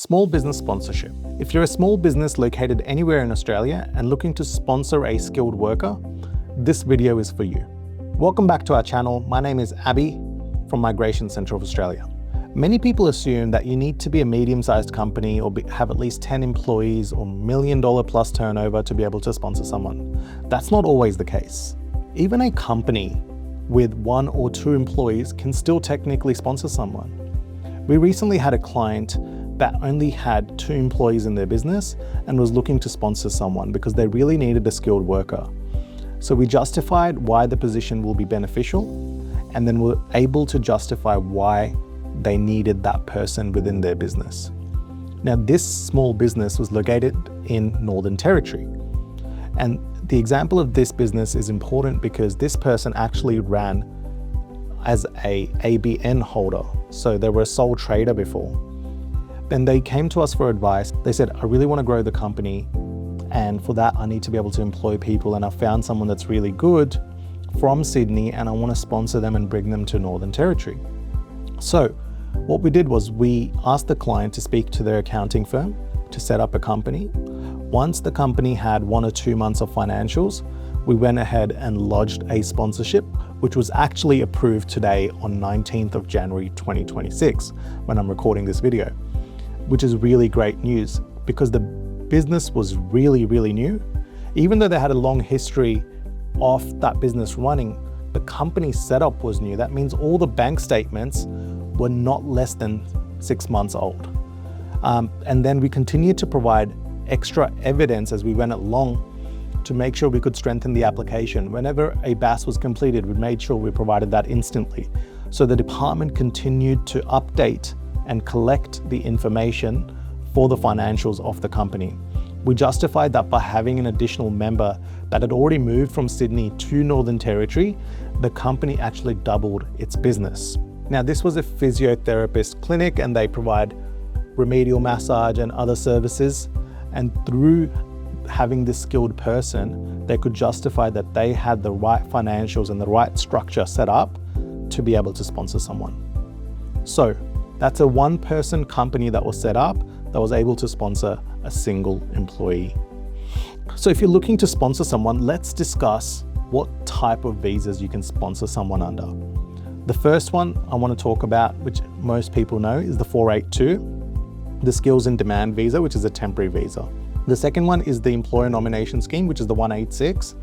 Small business sponsorship. If you're a small business located anywhere in Australia and looking to sponsor a skilled worker, this video is for you. Welcome back to our channel. My name is Abby from Migration Centre of Australia. Many people assume that you need to be a medium-sized company or have at least 10 employees or $1 million plus turnover to be able to sponsor someone. That's not always the case. Even a company with 1 or 2 employees can still technically sponsor someone. We recently had a client that only had 2 employees in their business and was looking to sponsor someone because they really needed a skilled worker. So we justified why the position will be beneficial, and then we're able to justify why they needed that person within their business. Now, this small business was located in Northern Territory. And the example of this business is important because this person actually ran as a ABN holder. So they were a sole trader before. Then they came to us for advice. They said, I really want to grow the company. And for that, I need to be able to employ people. And I found someone that's really good from Sydney and I want to sponsor them and bring them to Northern Territory. So what we did was we asked the client to speak to their accounting firm to set up a company. Once the company had 1 or 2 months of financials, we went ahead and lodged a sponsorship, which was actually approved today on 19th of January 2026, when I'm recording this video, which is really great news because the business was really new. Even though they had a long history of that business running, the company setup was new. That means all the bank statements were not less than 6 months old. And then we continued to provide extra evidence as we went along to make sure we could strengthen the application. Whenever a BAS was completed, we made sure we provided that instantly. So the department continued to update and collect the information for the financials of the company. We justified that by having an additional member that had already moved from Sydney to Northern Territory, the company actually doubled its business. Now, this was a physiotherapist clinic and they provide remedial massage and other services. And through having this skilled person, they could justify that they had the right financials and the right structure set up to be able to sponsor someone. So that's a 1-person company that was set up that was able to sponsor a single employee. So if you're looking to sponsor someone, let's discuss what type of visas you can sponsor someone under. The first one I want to talk about, which most people know, is the 482, the Skills in Demand visa, which is a temporary visa. The second one is the Employer Nomination Scheme, which is the 186.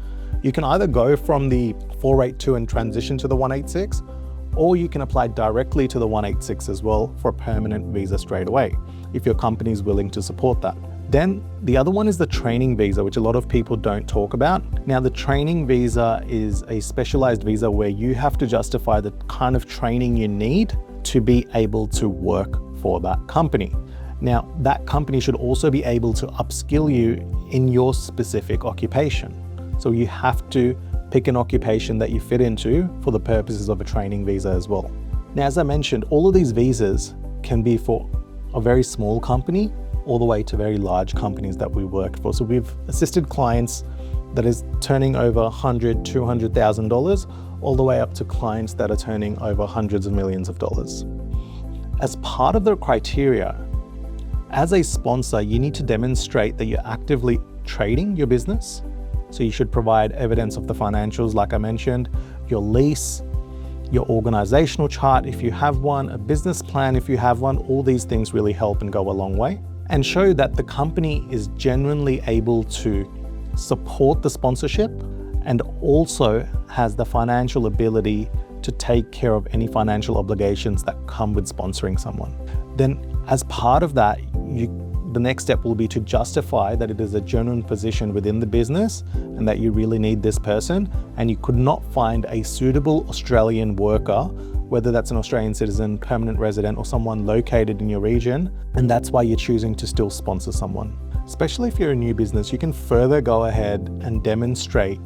You can either go from the 482 and transition to the 186, or you can apply directly to the 186 as well for a permanent visa straight away, if your company is willing to support that. Then the other one is the training visa, which a lot of people don't talk about. Now, the training visa is a specialized visa where you have to justify the kind of training you need to be able to work for that company. Now, that company should also be able to upskill you in your specific occupation. So you have to pick an occupation that you fit into for the purposes of a training visa as well. Now, as I mentioned, all of these visas can be for a very small company all the way to very large companies that we work for. So we've assisted clients that is turning over $100,000, $200,000, all the way up to clients that are turning over hundreds of millions of dollars. As part of the criteria, as a sponsor, you need to demonstrate that you're actively trading your business. So you should provide evidence of the financials, like I mentioned, your lease, your organizational chart if you have one, a business plan if you have one. All these things really help and go a long way, and show that the company is genuinely able to support the sponsorship and also has the financial ability to take care of any financial obligations that come with sponsoring someone. Then as part of that, the next step will be to justify that it is a genuine position within the business and that you really need this person, and you could not find a suitable Australian worker, whether that's an Australian citizen, permanent resident, or someone located in your region, and that's why you're choosing to still sponsor someone. Especially if you're a new business, you can further go ahead and demonstrate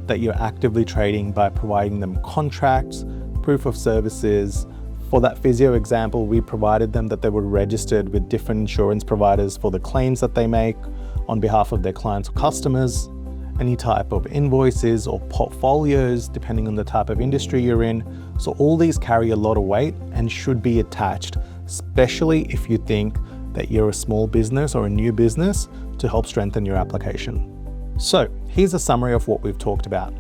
that you're actively trading by providing them contracts, proof of services. For that physio example, we provided them that they were registered with different insurance providers for the claims that they make on behalf of their clients or customers, any type of invoices or portfolios, depending on the type of industry you're in. So all these carry a lot of weight and should be attached, especially if you think that you're a small business or a new business to help strengthen your application. So here's a summary of what we've talked about.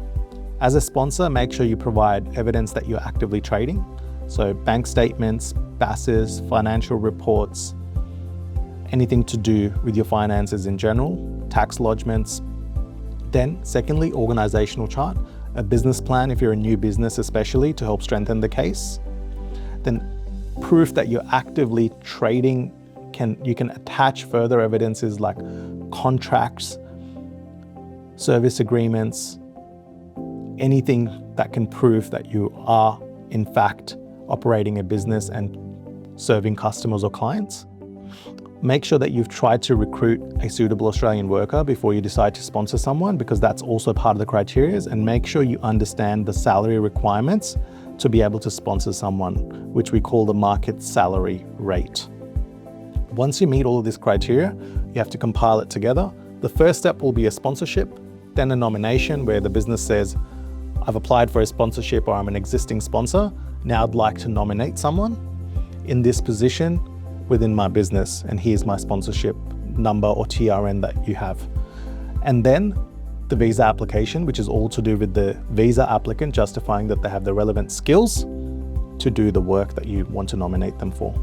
As a sponsor, make sure you provide evidence that you're actively trading. So bank statements, BASs, financial reports, anything to do with your finances in general, tax lodgements. Then secondly, organizational chart, a business plan if you're a new business especially to help strengthen the case. Then proof that you're actively trading, you can attach further evidences like contracts, service agreements, anything that can prove that you are in fact operating a business and serving customers or clients. Make sure that you've tried to recruit a suitable Australian worker before you decide to sponsor someone, because that's also part of the criteria, and make sure you understand the salary requirements to be able to sponsor someone, which we call the market salary rate. Once you meet all of this criteria, you have to compile it together. The first step will be a sponsorship, then a nomination where the business says, I've applied for a sponsorship or I'm an existing sponsor. Now I'd like to nominate someone in this position within my business, and here's my sponsorship number or TRN that you have. And then the visa application, which is all to do with the visa applicant justifying that they have the relevant skills to do the work that you want to nominate them for.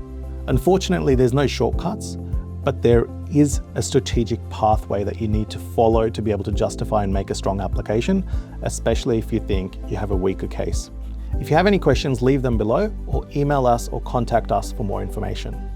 Unfortunately, there's no shortcuts, but there is a strategic pathway that you need to follow to be able to justify and make a strong application, especially if you think you have a weaker case. If you have any questions, leave them below or email us or contact us for more information.